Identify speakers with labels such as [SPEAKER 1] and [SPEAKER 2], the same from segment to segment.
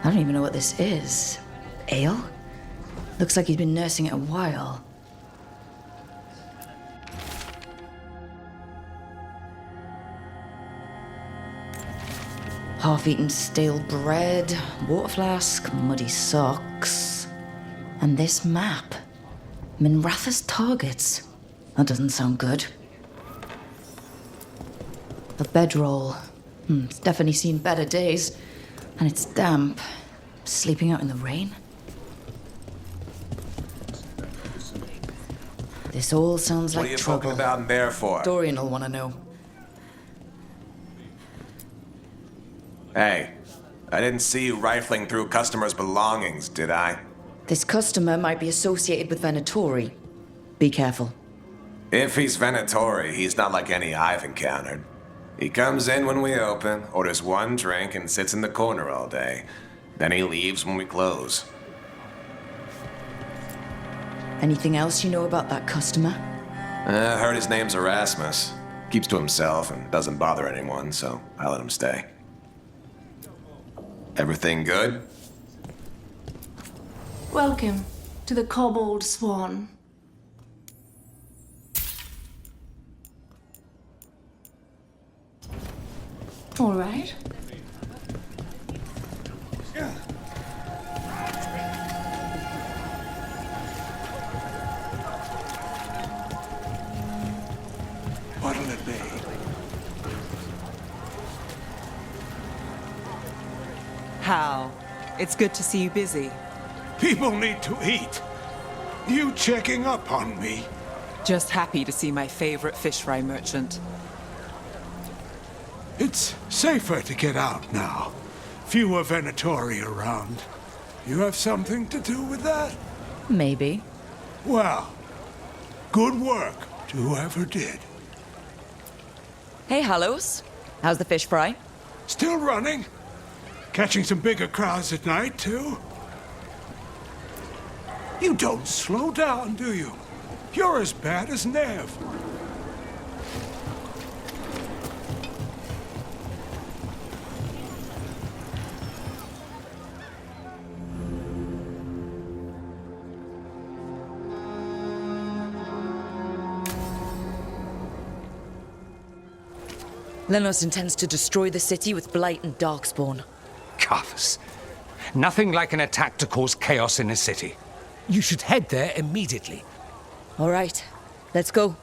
[SPEAKER 1] I don't even know what this is. Ale? Looks like he's been nursing it a while. Half-eaten stale bread, water flask, muddy socks. And this map. Minratha's targets. That doesn't sound good. A bedroll. It's definitely seen better days. And it's damp. Sleeping out in the rain? This all sounds like trouble.
[SPEAKER 2] What are you poking about in there for?
[SPEAKER 1] Dorian will want to know.
[SPEAKER 2] Hey, I didn't see you rifling through customers' belongings, did I?
[SPEAKER 1] This customer might be associated with Venatori. Be careful.
[SPEAKER 2] If he's Venatori, he's not like any I've encountered. He comes in when we open, orders one drink, and sits in the corner all day. Then he leaves when we close.
[SPEAKER 1] Anything else you know about that customer?
[SPEAKER 2] I heard his name's Erasmus. Keeps to himself and doesn't bother anyone, so I let him stay. Everything good?
[SPEAKER 3] Welcome to the Kobold Swan. All right.
[SPEAKER 4] What'll it be?
[SPEAKER 5] Hal, it's good to see you busy.
[SPEAKER 4] People need to eat. You checking up on me?
[SPEAKER 5] Just happy to see my favorite fish fry merchant.
[SPEAKER 4] It's safer to get out now. Fewer Venatori around. You have something to do with that?
[SPEAKER 1] Maybe.
[SPEAKER 4] Well, good work to whoever did.
[SPEAKER 5] Hey, Halos. How's the fish fry?
[SPEAKER 4] Still running? Catching some bigger crowds at night, too? You don't slow down, do you? You're as bad as Nev.
[SPEAKER 1] Lenos intends to destroy the city with Blight and Darkspawn.
[SPEAKER 6] Carthus. Nothing like an attack to cause chaos in a city. You should head there immediately.
[SPEAKER 1] All right, let's go.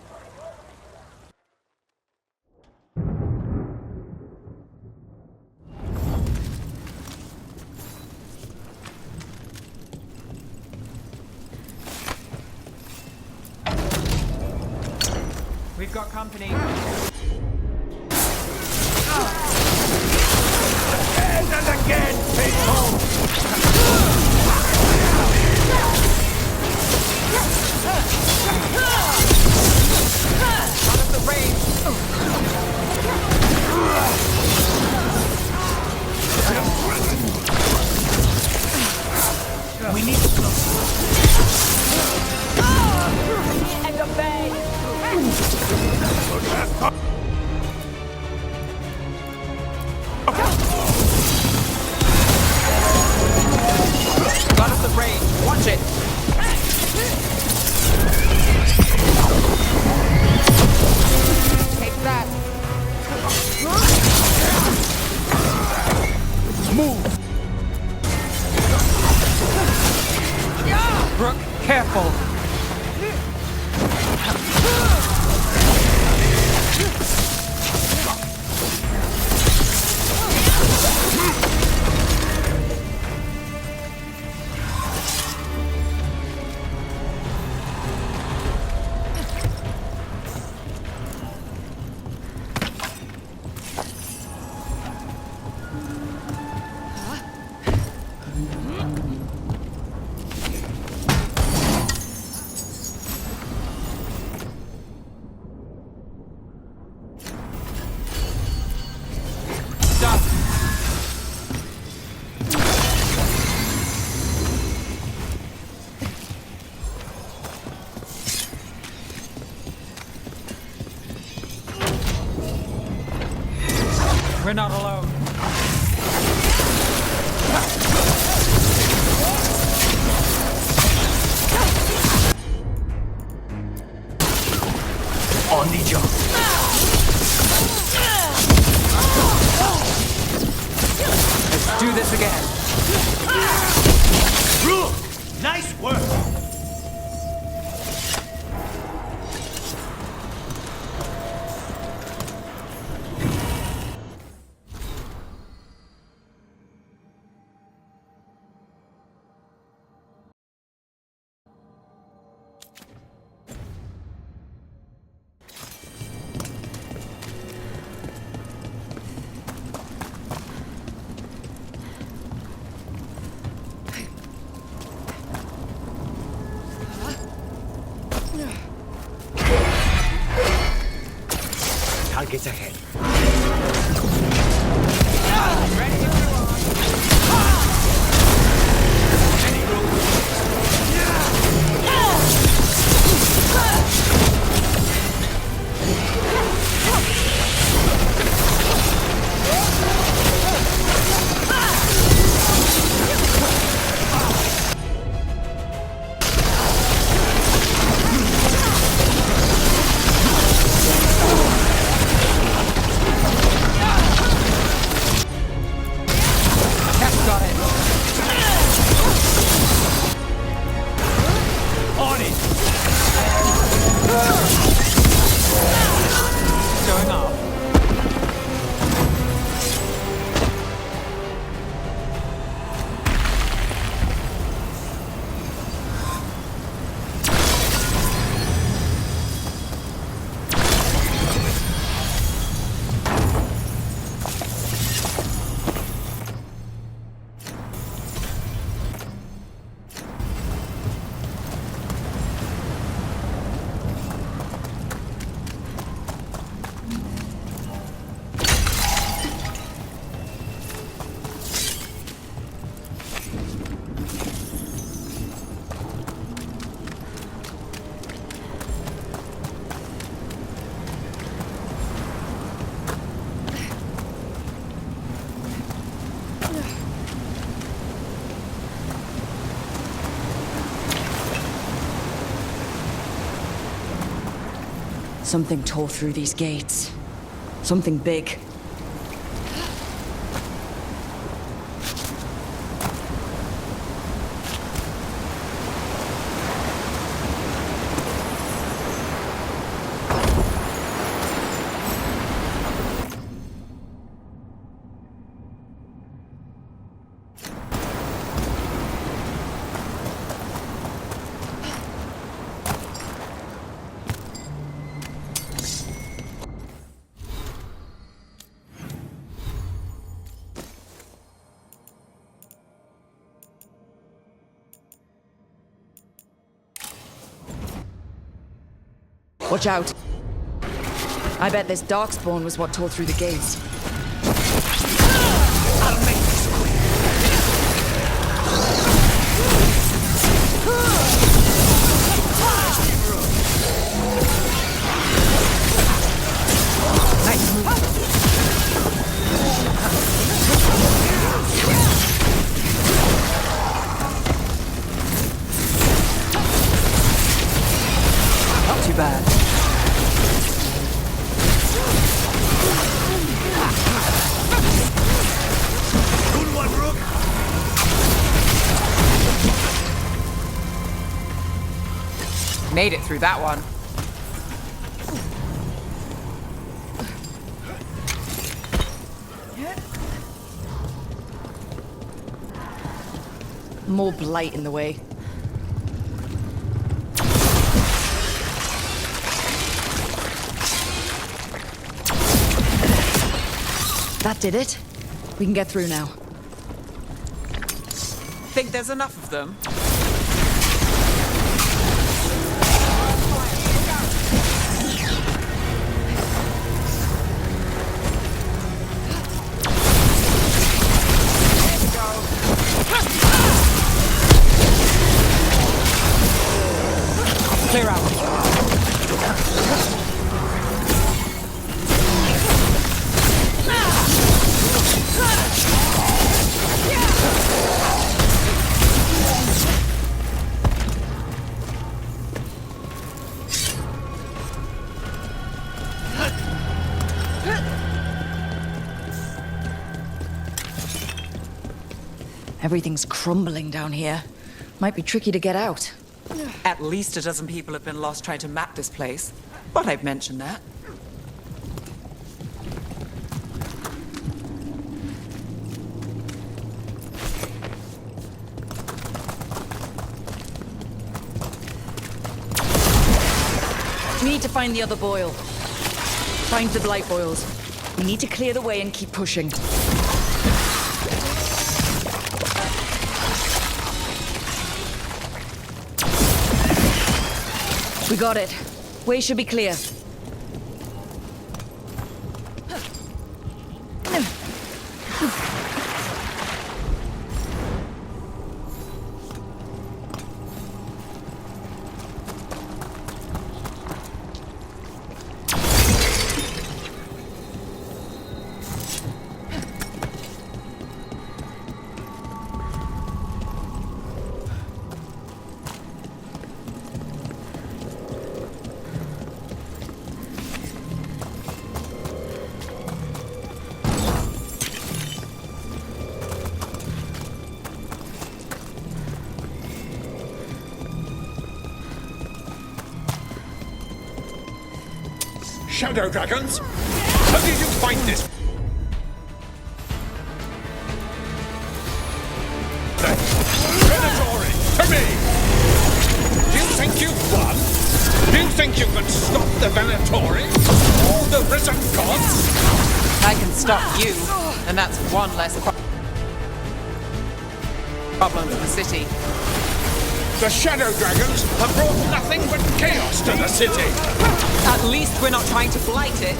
[SPEAKER 7] We've got company.
[SPEAKER 4] Again and again, people!
[SPEAKER 7] Out of the range.
[SPEAKER 6] We need to go.
[SPEAKER 7] End of bay. Out of the range. Watch it. Take that.
[SPEAKER 6] Move!
[SPEAKER 7] Brooke, careful. We're not alone. this again.
[SPEAKER 8] Nice work! Targets ahead.
[SPEAKER 7] Ready, everyone? Got it.
[SPEAKER 8] On it!
[SPEAKER 7] Going off.
[SPEAKER 5] Something tore through these gates. Something big. Watch out. I bet this darkspawn was what tore through the gates.
[SPEAKER 8] I'll make this quick!
[SPEAKER 7] Nice move. Not too bad.
[SPEAKER 8] Good one, Rook!
[SPEAKER 7] Made it through that one.
[SPEAKER 5] More blight in the way. That did it. We can get through now.
[SPEAKER 7] Think there's enough of them? Clear out.
[SPEAKER 5] Everything's crumbling down here. Might be tricky to get out.
[SPEAKER 7] At least a dozen people have been lost trying to map this place. But I've mentioned that.
[SPEAKER 5] We need to find the other boil. Find the blight boils. We need to clear the way and keep pushing. We got it. Way should be clear.
[SPEAKER 6] Shadow dragons? How did you find this? Veilguard, to me! Do you think you've won? Do you think you can stop the Veilguard? All the risen gods?
[SPEAKER 7] I can stop you, and that's one less problem for the city.
[SPEAKER 6] The Shadow Dragons have brought nothing but chaos to the city.
[SPEAKER 7] At least we're not trying to blight it.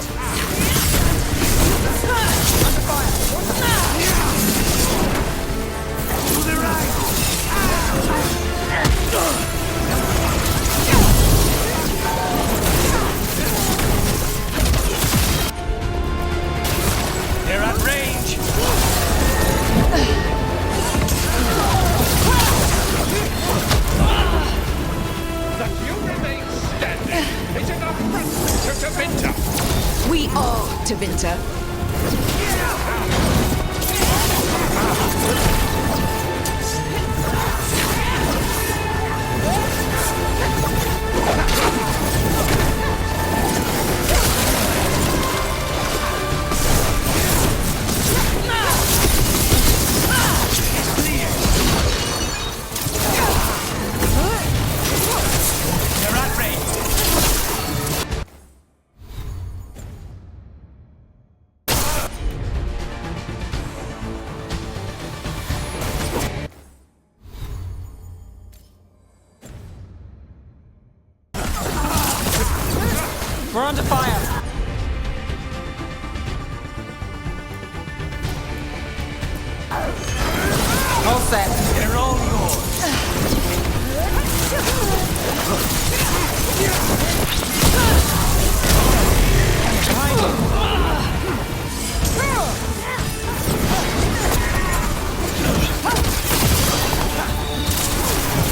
[SPEAKER 8] They're at range.
[SPEAKER 6] That you remain standing is enough to Vinter.
[SPEAKER 5] We are Tevinter.
[SPEAKER 8] They're at range.
[SPEAKER 7] We're under fire. All set.
[SPEAKER 8] They're all yours.
[SPEAKER 7] Behind you.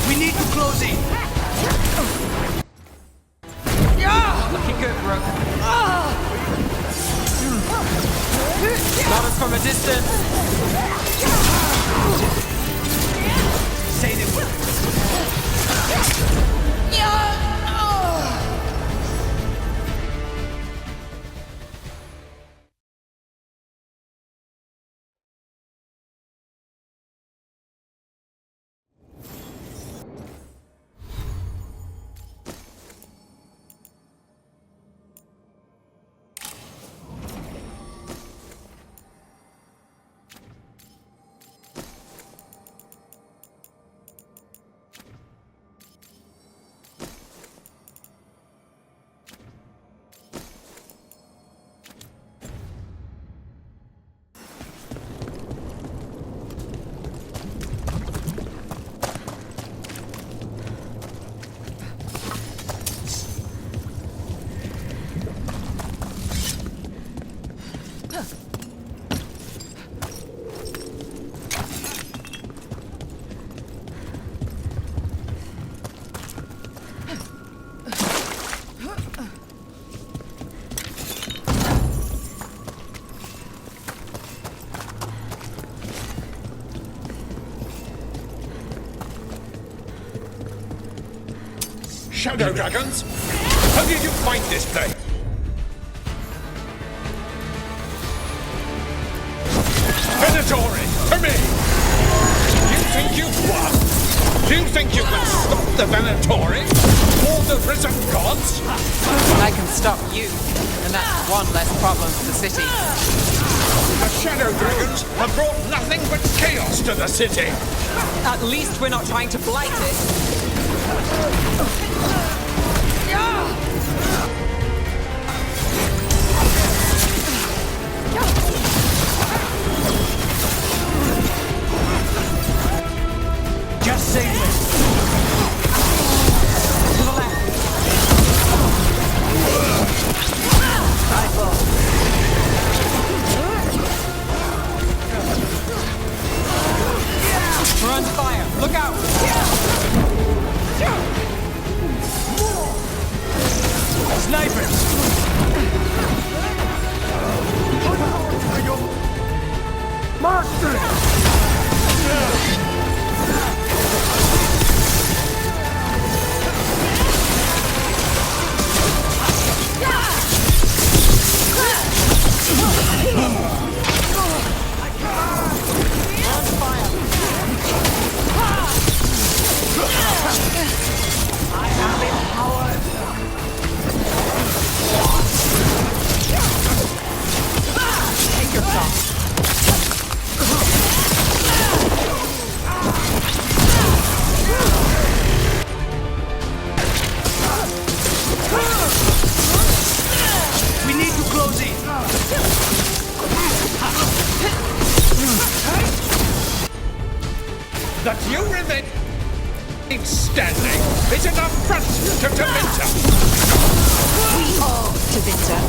[SPEAKER 8] We need to close in.
[SPEAKER 7] Looking good, Brooke. Not us from a distance.
[SPEAKER 8] Say the word.
[SPEAKER 6] Shadow dragons? How did you find this place? Venatori, to me! You think you've won? Do you think you can stop the Venatori? Or the risen gods?
[SPEAKER 7] I can stop you, and that's one less problem for the city.
[SPEAKER 6] The Shadow Dragons have brought nothing but chaos to the city.
[SPEAKER 7] At least we're not trying to blight it.
[SPEAKER 8] Just save it.
[SPEAKER 7] To the left. We're under fire. Look out!
[SPEAKER 8] Snipers!
[SPEAKER 7] Take your shot.
[SPEAKER 8] We need to close in.
[SPEAKER 6] That you remain standing is an affront to Devinter.
[SPEAKER 5] We are to Vinter.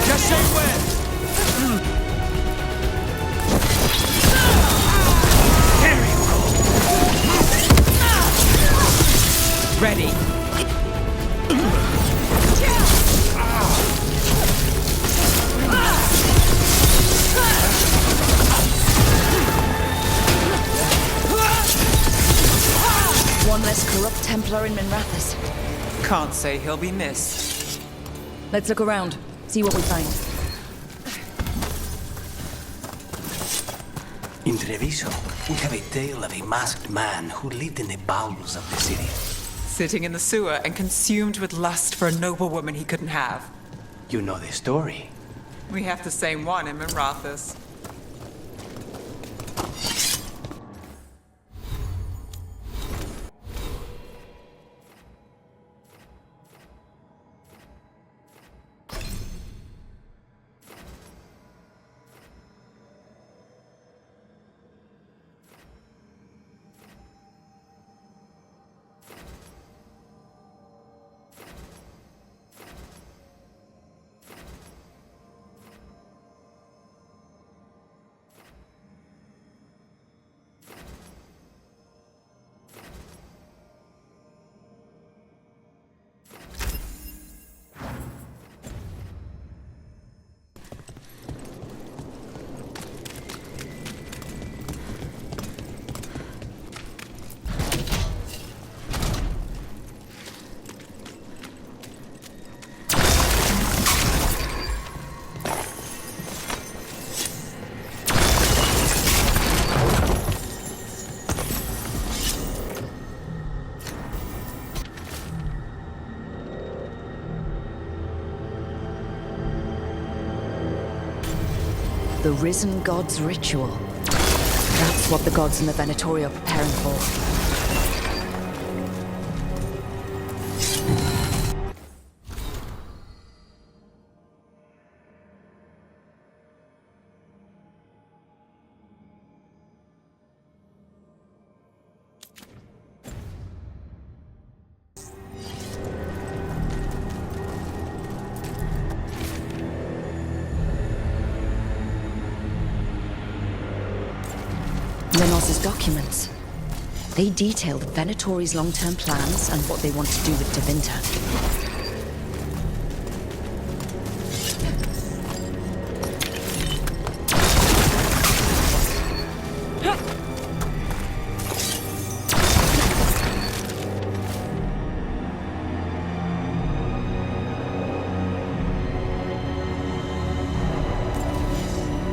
[SPEAKER 8] Just say when. Here you go.
[SPEAKER 7] Ready.
[SPEAKER 1] One less corrupt Templar in Minrathous.
[SPEAKER 7] Can't say he'll be missed.
[SPEAKER 1] Let's look around, see what we find.
[SPEAKER 8] In Treviso, we have a tale of a masked man who lived in the bowels of the city.
[SPEAKER 7] Sitting in the sewer and consumed with lust for a noble woman he couldn't have.
[SPEAKER 8] You know the story.
[SPEAKER 7] We have the same one in Minrathous.
[SPEAKER 1] The Risen God's ritual. That's what the gods in the Venatori are preparing for. Agnos's documents. They detailed Venatori's long-term plans and what they want to do with Tevinter.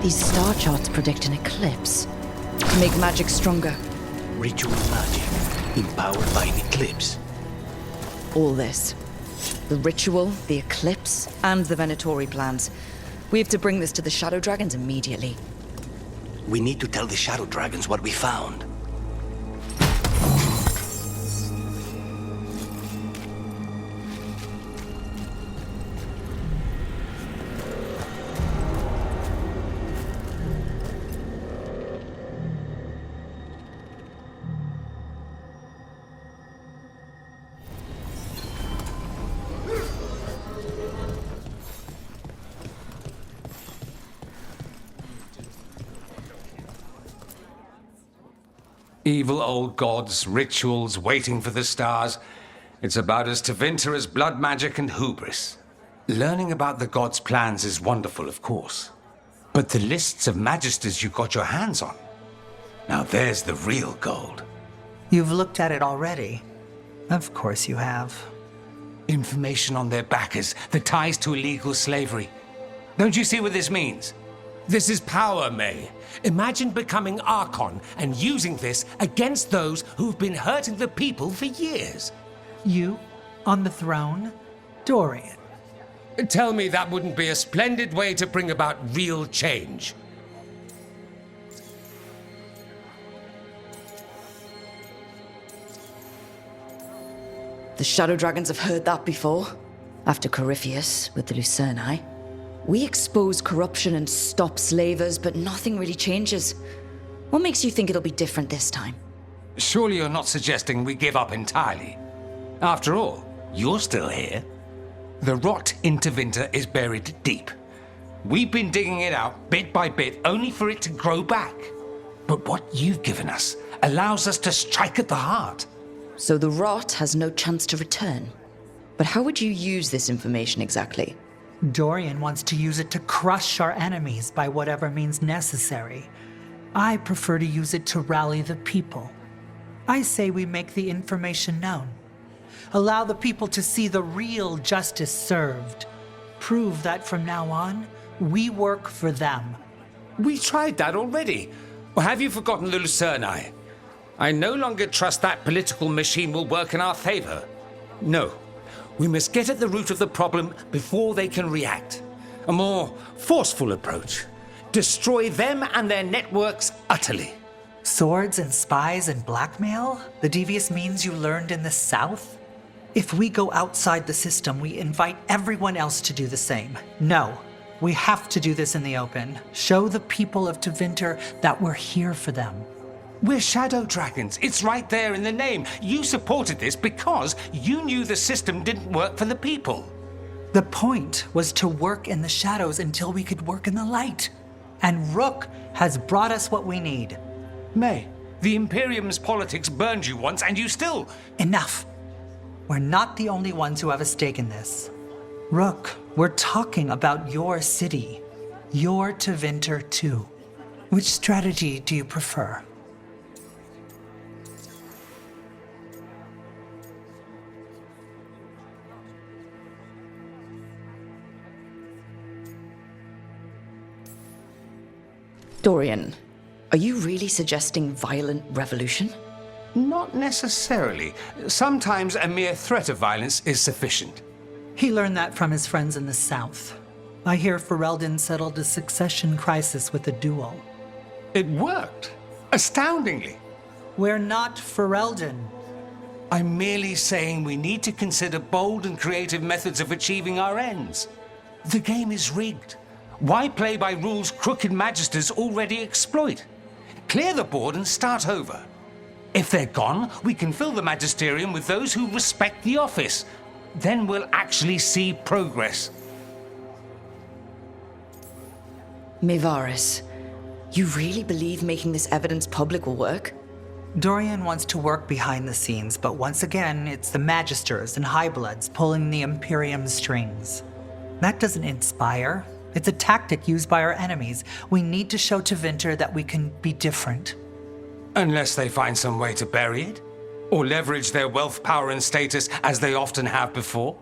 [SPEAKER 1] These star charts predict an eclipse. To make magic stronger.
[SPEAKER 8] Ritual magic, empowered by an eclipse.
[SPEAKER 1] All this. The ritual, the eclipse, and the Venatori plans. We have to bring this to the Shadow Dragons immediately.
[SPEAKER 8] We need to tell the Shadow Dragons what we found.
[SPEAKER 6] Evil old gods, rituals, waiting for the stars. It's about as Tevinter as blood magic and hubris. Learning about the gods' plans is wonderful, of course. But the lists of magisters you got your hands on, now there's the real gold.
[SPEAKER 9] You've looked at it already. Of course you have.
[SPEAKER 6] Information on their backers, the ties to illegal slavery. Don't you see what this means? This is power, May. Imagine becoming Archon and using this against those who've been hurting the people for years.
[SPEAKER 9] You on the throne? Dorian.
[SPEAKER 6] Tell me that wouldn't be a splendid way to bring about real change.
[SPEAKER 1] The Shadow Dragons have heard that before. After Corypheus with the Lucerni. We expose corruption and stop slavers, but nothing really changes. What makes you think it'll be different this time?
[SPEAKER 6] Surely you're not suggesting we give up entirely. After all, you're still here. The rot in Tevinter is buried deep. We've been digging it out bit by bit, only for it to grow back. But what you've given us allows us to strike at the heart.
[SPEAKER 1] So the rot has no chance to return. But how would you use this information exactly?
[SPEAKER 9] Dorian wants to use it to crush our enemies by whatever means necessary. I prefer to use it to rally the people. I say we make the information known. Allow the people to see the real justice served. Prove that from now on, we work for them.
[SPEAKER 6] We tried that already. Or have you forgotten the Lucerni? I no longer trust that political machine will work in our favor. No. We must get at the root of the problem before they can react. A more forceful approach. Destroy them and their networks utterly.
[SPEAKER 9] Swords and spies and blackmail? The devious means you learned in the South? If we go outside the system, we invite everyone else to do the same. No, we have to do this in the open. Show the people of Tevinter that we're here for them.
[SPEAKER 6] We're Shadow Dragons. It's right there in the name. You supported this because you knew the system didn't work for the people.
[SPEAKER 9] The point was to work in the shadows until we could work in the light. And Rook has brought us what we need.
[SPEAKER 6] May, the Imperium's politics burned you once and you still...
[SPEAKER 9] Enough. We're not the only ones who have a stake in this. Rook, we're talking about your city. Your Tevinter too. Which strategy do you prefer?
[SPEAKER 1] Dorian, are you really suggesting violent revolution?
[SPEAKER 6] Not necessarily. Sometimes a mere threat of violence is sufficient.
[SPEAKER 9] He learned that from his friends in the South. I hear Ferelden settled a succession crisis with a duel.
[SPEAKER 6] It worked. Astoundingly.
[SPEAKER 9] We're not Ferelden.
[SPEAKER 6] I'm merely saying we need to consider bold and creative methods of achieving our ends. The game is rigged. Why play by rules crooked magisters already exploit? Clear the board and start over. If they're gone, we can fill the magisterium with those who respect the office. Then we'll actually see progress.
[SPEAKER 1] Mevaris, You really believe making this evidence public will work?
[SPEAKER 9] Dorian wants to work behind the scenes, but once again, it's the Magisters and Highbloods pulling the Imperium's strings. That doesn't inspire. It's a tactic used by our enemies. We need to show to Winter that we can be different.
[SPEAKER 6] Unless they find some way to bury it? Or leverage their wealth, power, and status as they often have before?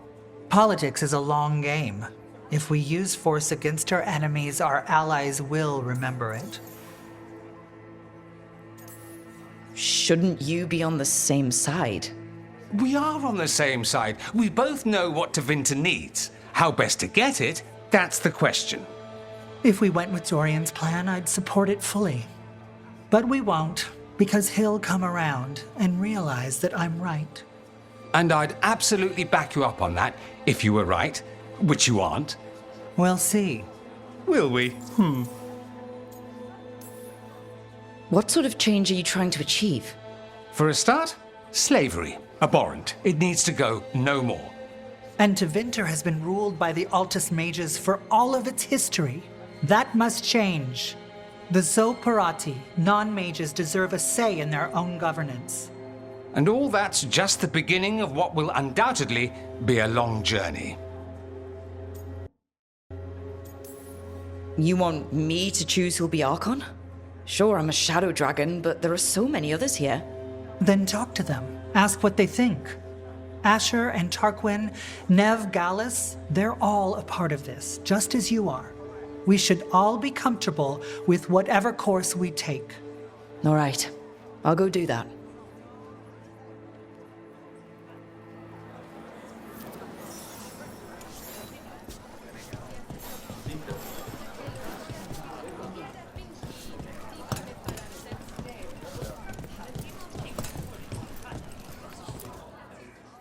[SPEAKER 9] Politics is a long game. If we use force against our enemies, our allies will remember it.
[SPEAKER 1] Shouldn't you be on the same side?
[SPEAKER 6] We are on the same side. We both know what Tevinter needs. How best to get it, that's the question.
[SPEAKER 9] If we went with Dorian's plan, I'd support it fully. But we won't, because he'll come around and realize that I'm right.
[SPEAKER 6] And I'd absolutely back you up on that, if you were right, which you aren't.
[SPEAKER 9] We'll see.
[SPEAKER 6] Will we?
[SPEAKER 1] What sort of change are you trying to achieve?
[SPEAKER 6] For a start, slavery. Abhorrent. It needs to go no more.
[SPEAKER 9] And Tevinter has been ruled by the Altus Mages for all of its history. That must change. The Zoparati, non-mages, deserve a say in their own governance.
[SPEAKER 6] And all that's just the beginning of what will undoubtedly be a long journey.
[SPEAKER 1] You want me to choose who'll be Archon? Sure, I'm a shadow dragon, but there are so many others here.
[SPEAKER 9] Then talk to them. Ask what they think. Asher and Tarquin, Nev, Gallus, they're all a part of this, just as you are. We should all be comfortable with whatever course we take.
[SPEAKER 1] All right, I'll go do that.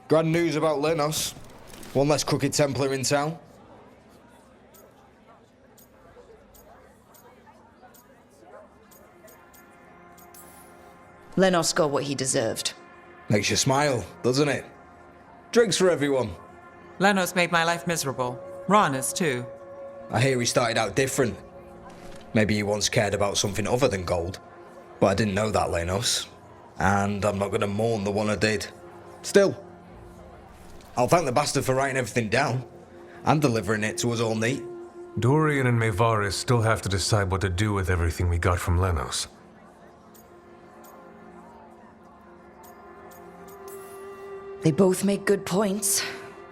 [SPEAKER 10] Grand news about Lenos. One less crooked Templar in town.
[SPEAKER 1] Lenos got what he deserved.
[SPEAKER 10] Makes you smile, doesn't it? Drinks for everyone.
[SPEAKER 7] Lenos made my life miserable. Ron is too.
[SPEAKER 10] I hear he started out different. Maybe he once cared about something other than gold. But I didn't know that, Lenos. And I'm not gonna mourn the one I did. Still, I'll thank the bastard for writing everything down. And delivering it to us all neat.
[SPEAKER 11] Dorian and Maevaris still have to decide what to do with everything we got from Lenos.
[SPEAKER 1] They both make good points.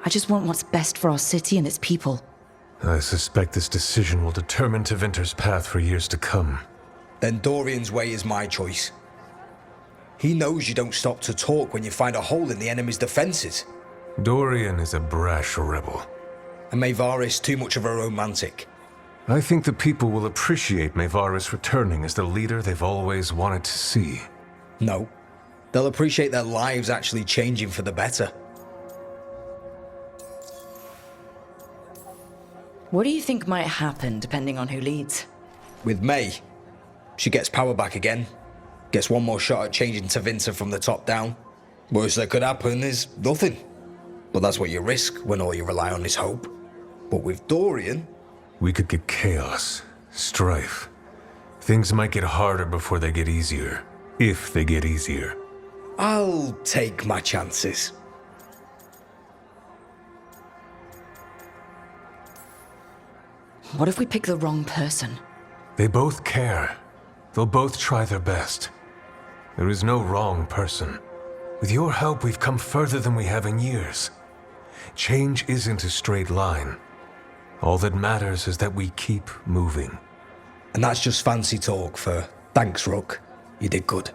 [SPEAKER 1] I just want what's best for our city and its people.
[SPEAKER 11] I suspect this decision will determine Tevinter's path for years to come.
[SPEAKER 10] Then Dorian's way is my choice. He knows you don't stop to talk when you find a hole in the enemy's defenses.
[SPEAKER 11] Dorian is a brash rebel.
[SPEAKER 10] And Maevaris too much of a romantic.
[SPEAKER 11] I think the people will appreciate Maevaris returning as the leader they've always wanted to see.
[SPEAKER 10] No. They'll appreciate their lives actually changing for the better.
[SPEAKER 1] What do you think might happen depending on who leads?
[SPEAKER 10] With May, she gets power back again. Gets one more shot at changing Tevinter from the top down. Worst that could happen is nothing. But that's what you risk when all you rely on is hope. But with Dorian...
[SPEAKER 11] We could get chaos, strife. Things might get harder before they get easier. If they get easier.
[SPEAKER 10] I'll take my chances.
[SPEAKER 1] What if we pick the wrong person?
[SPEAKER 11] They both care. They'll both try their best. There is no wrong person. With your help, we've come further than we have in years. Change isn't a straight line. All that matters is that we keep moving.
[SPEAKER 10] And that's just fancy talk for thanks, Rook. You did good.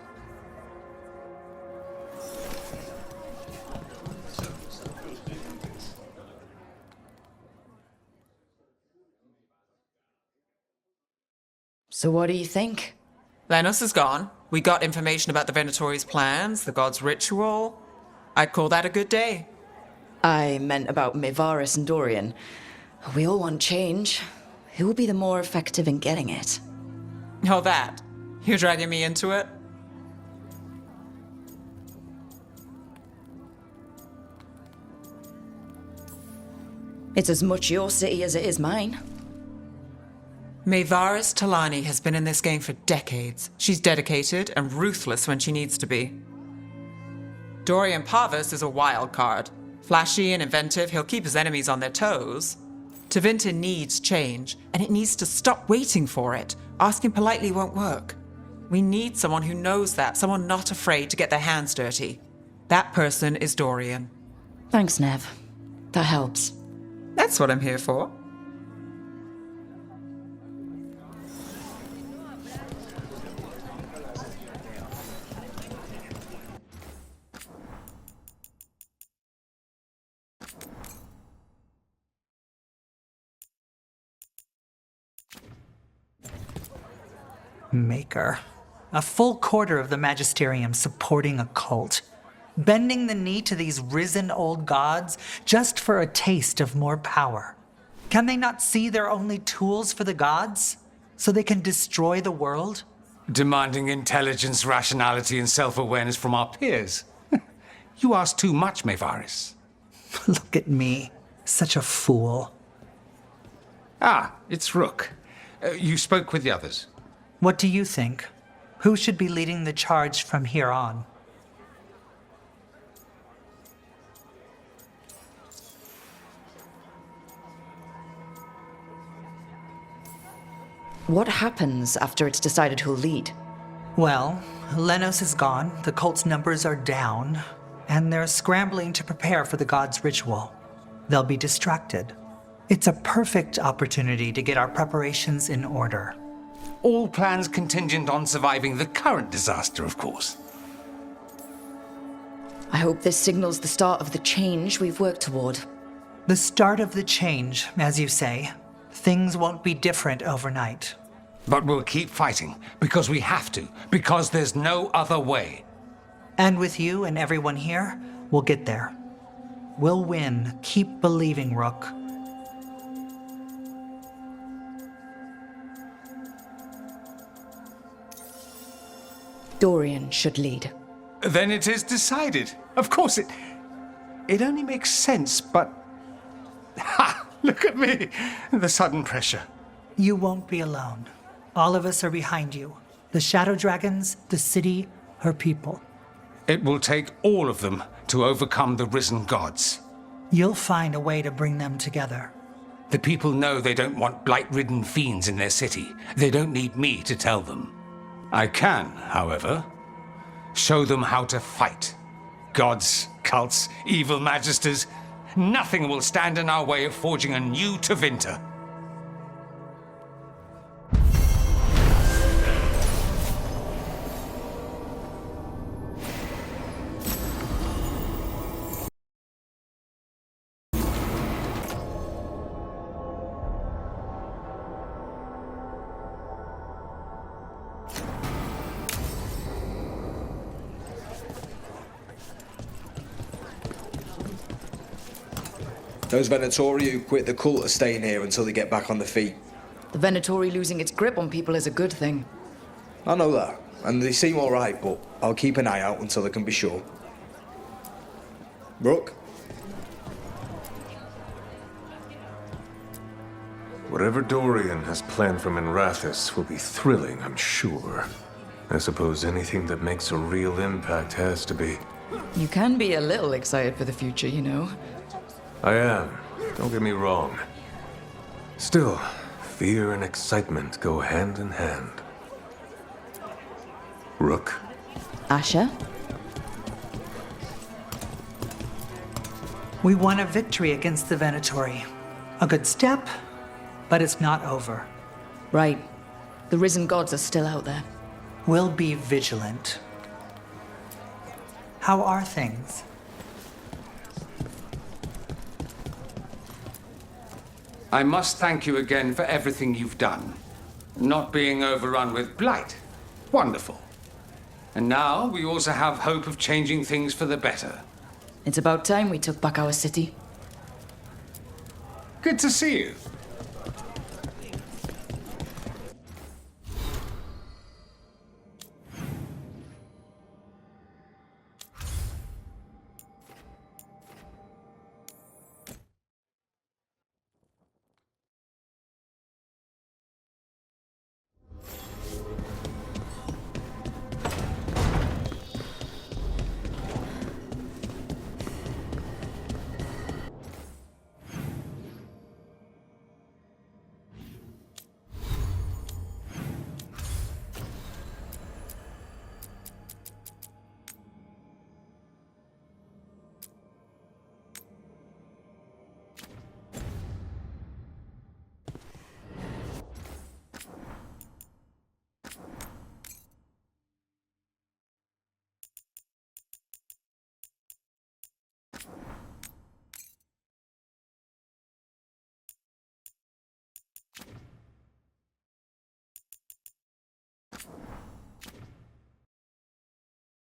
[SPEAKER 1] So what do you think?
[SPEAKER 7] Lenos is gone. We got information about the Venatori's plans, the god's ritual. I'd call that a good day.
[SPEAKER 1] I meant about Maevaris and Dorian. We all want change. Who will be the more effective in getting it?
[SPEAKER 7] Oh, that. You're dragging me into it?
[SPEAKER 1] It's as much your city as it is mine.
[SPEAKER 7] Maevaris Talani has been in this game for decades. She's dedicated and ruthless when she needs to be. Dorian Parvis is a wild card. Flashy and inventive, he'll keep his enemies on their toes. Tevinter needs change, and it needs to stop waiting for it. Asking politely won't work. We need someone who knows that, someone not afraid to get their hands dirty. That person is Dorian.
[SPEAKER 1] Thanks, Nev. That helps.
[SPEAKER 7] That's what I'm here for.
[SPEAKER 9] Maker. A full quarter of the Magisterium supporting a cult. Bending the knee to these risen old gods just for a taste of more power. Can they not see they're only tools for the gods? So they can destroy the world?
[SPEAKER 6] Demanding intelligence, rationality, and self-awareness from our peers. You ask too much, Maevaris.
[SPEAKER 9] Look at me. Such a fool.
[SPEAKER 6] Ah, it's Rook. You spoke with the others.
[SPEAKER 9] What do you think? Who should be leading the charge from here on?
[SPEAKER 1] What happens after it's decided who'll lead?
[SPEAKER 9] Well, Lenos is gone, the cult's numbers are down, and they're scrambling to prepare for the god's ritual. They'll be distracted. It's a perfect opportunity to get our preparations in order.
[SPEAKER 6] All plans contingent on surviving the current disaster, of course.
[SPEAKER 1] I hope this signals the start of the change we've worked toward.
[SPEAKER 9] The start of the change, as you say. Things won't be different overnight.
[SPEAKER 6] But we'll keep fighting, because we have to, because there's no other way.
[SPEAKER 9] And with you and everyone here, we'll get there. We'll win. Keep believing, Rook.
[SPEAKER 1] Dorian should lead.
[SPEAKER 6] Then it is decided. Of course, it only makes sense, but... Ha! Look at me! The sudden pressure.
[SPEAKER 9] You won't be alone. All of us are behind you. The Shadow Dragons, the city, her people.
[SPEAKER 6] It will take all of them to overcome the risen gods.
[SPEAKER 9] You'll find a way to bring them together.
[SPEAKER 6] The people know they don't want blight-ridden fiends in their city. They don't need me to tell them. I can, however, show them how to fight. Gods, cults, evil magisters, nothing will stand in our way of forging a new Tevinter.
[SPEAKER 10] Those Venatori who quit the cult are staying here until they get back on their feet.
[SPEAKER 1] The Venatori losing its grip on people is a good thing.
[SPEAKER 10] I know that, and they seem alright, but I'll keep an eye out until I can be sure. Rook?
[SPEAKER 11] Whatever Dorian has planned for Minrathous will be thrilling, I'm sure. I suppose anything that makes a real impact has to be.
[SPEAKER 1] You can be a little excited for the future, you know.
[SPEAKER 11] I am. Don't get me wrong. Still, fear and excitement go hand in hand. Rook?
[SPEAKER 1] Asher?
[SPEAKER 9] We won a victory against the Venatori. A good step, but it's not over.
[SPEAKER 1] Right. The risen gods are still out there.
[SPEAKER 9] We'll be vigilant. How are things?
[SPEAKER 6] I must thank you again for everything you've done. Not being overrun with blight. Wonderful. And now we also have hope of changing things for the better.
[SPEAKER 1] It's about time we took back our city.
[SPEAKER 6] Good to see you.